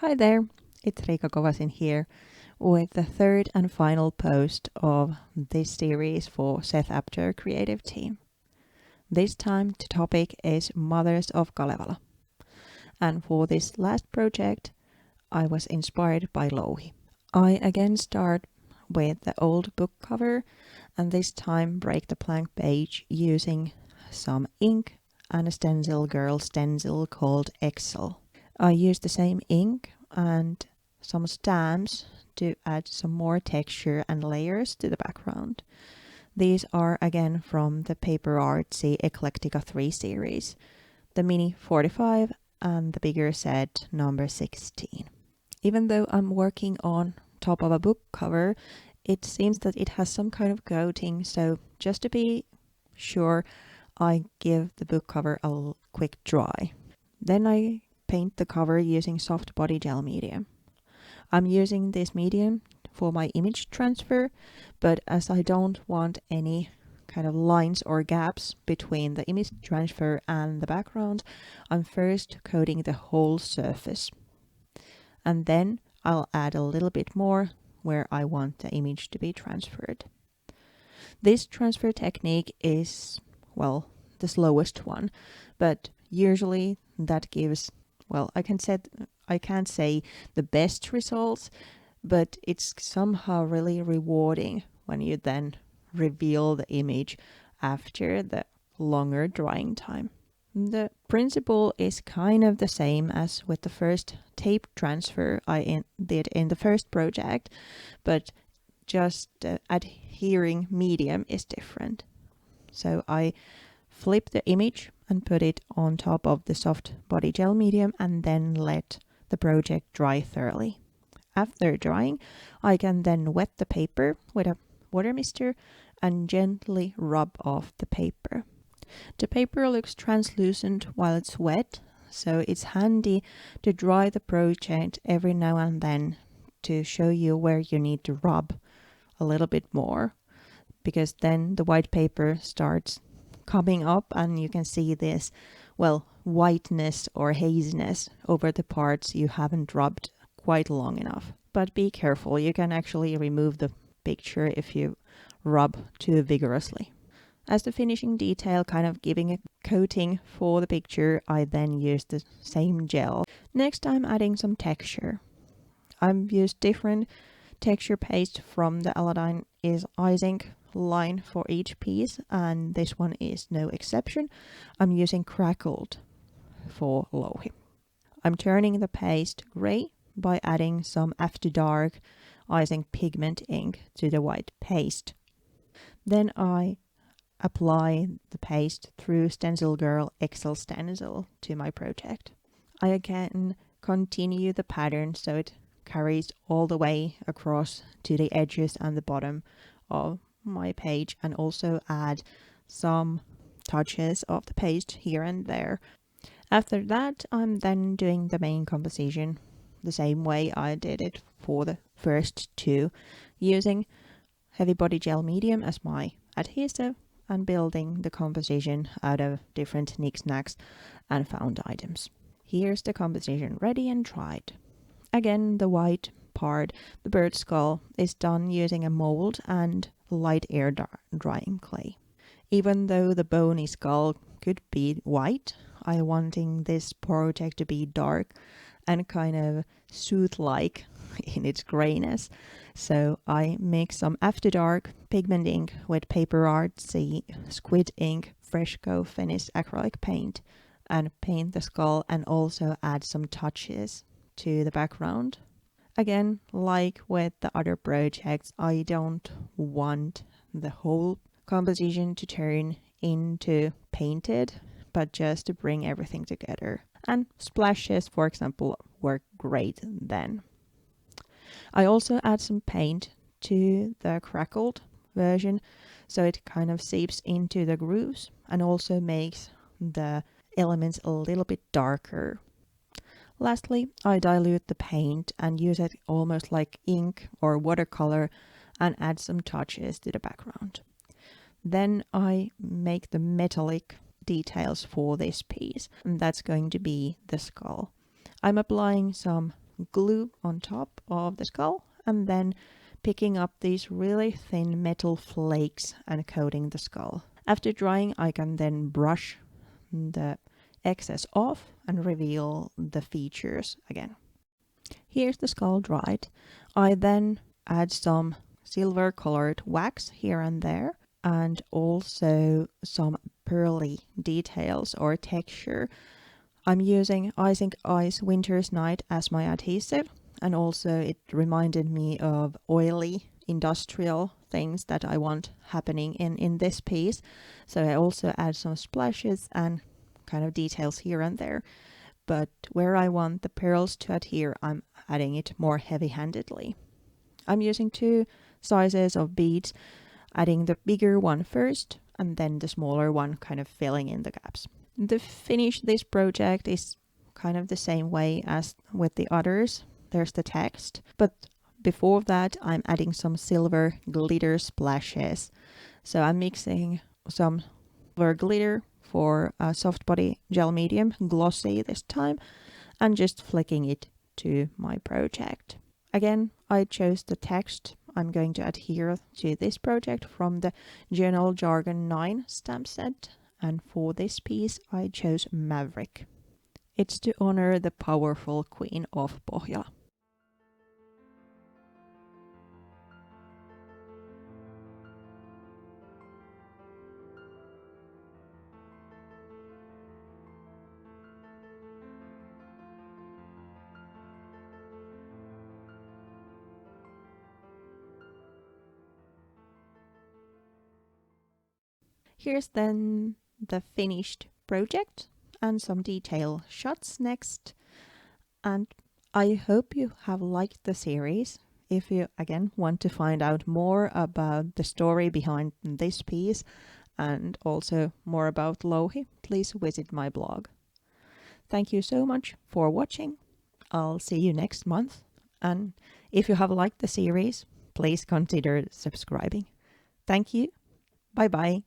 Hi there, it's Riikka Kovasin here with the third and final post of this series for Seth Apter Creative Team. This time the topic is Mothers of Kalevala. And for this last project, I was inspired by Louhi. I again start with the old book cover and this time break the blank page using some ink and a stencil girl stencil called Excel. I use the same ink and some stamps to add some more texture and layers to the background. These are again from the Paper Artsy Eclectica 3 series, the Mini 45 and the bigger set number 16. Even though I'm working on top of a book cover, it seems that it has some kind of coating, so just to be sure, I give the book cover a quick dry. Then I paint the cover using soft body gel medium. I'm using this medium for my image transfer, but as I don't want any kind of lines or gaps between the image transfer and the background, I'm first coating the whole surface. And then I'll add a little bit more where I want the image to be transferred. This transfer technique is, well, the slowest one, but usually that gives, well, I can't say the best results, but it's somehow really rewarding when you then reveal the image after the longer drying time. The principle is kind of the same as with the first tape transfer I did in the first project, but just the adhering medium is different. So I flip the image and put it on top of the soft body gel medium and then let the project dry thoroughly. After drying, I can then wet the paper with a water mister and gently rub off the paper. The paper looks translucent while it's wet, so it's handy to dry the project every now and then to show you where you need to rub a little bit more, because then the white paper starts coming up and you can see this, well, whiteness or haziness over the parts you haven't rubbed quite long enough. But be careful, you can actually remove the picture if you rub too vigorously. As the finishing detail, kind of giving a coating for the picture, I then use the same gel. Next I'm adding some texture. I've used different texture paste from the Aladdin is icing line for each piece, and this one is no exception. I'm using crackled for Louhi. I'm turning the paste grey by adding some After Dark icing pigment ink to the white paste. Then I apply the paste through Stencil Girl Excel stencil to my project. I again continue the pattern so it carries all the way across to the edges and the bottom of my page, and also add some touches of the paste here and there. After that, I'm then doing the main composition the same way I did it for the first two, using heavy body gel medium as my adhesive and building the composition out of different knickknacks and found items. Here's the composition ready and dried. Again, the white part, the bird skull, is done using a mold and light air drying clay. Even though the bony skull could be white, I wanting this project to be dark and kind of suit-like in its grayness. So I mix some After Dark pigment ink with Paper Artsy Squid Ink Fresco Finnish acrylic paint and paint the skull and also add some touches to the background. Again, like with the other projects, I don't want the whole composition to turn into painted, but just to bring everything together. And splashes, for example, work great then. I also add some paint to the crackled version so it kind of seeps into the grooves and also makes the elements a little bit darker. Lastly, I dilute the paint and use it almost like ink or watercolor and add some touches to the background. Then I make the metallic details for this piece, and that's going to be the skull. I'm applying some glue on top of the skull and then picking up these really thin metal flakes and coating the skull. After drying, I can then brush the excess off and reveal the features again. Here's the skull dried. I then add some silver colored wax here and there and also some pearly details or texture. I'm using Icing Ice Winter's Night as my adhesive, and also it reminded me of oily industrial things that I want happening in this piece. So I also add some splashes and kind of details here and there. But where I want the pearls to adhere, I'm adding it more heavy-handedly. I'm using 2 sizes of beads, adding the bigger one first and then the smaller one kind of filling in the gaps. To finish this project is kind of the same way as with the others. There's the text, but before that I'm adding some silver glitter splashes. So I'm mixing some silver glitter for a soft body gel medium, glossy this time, and just flicking it to my project. Again, I chose the text I'm going to adhere to this project from the Journal Jargon 9 stamp set, and for this piece I chose Maverick. It's to honor the powerful Queen of Pohjola. Here's then the finished project and some detail shots next. And I hope you have liked the series. If you again want to find out more about the story behind this piece and also more about Louhi, please visit my blog. Thank you so much for watching. I'll see you next month. And if you have liked the series, please consider subscribing. Thank you. Bye bye.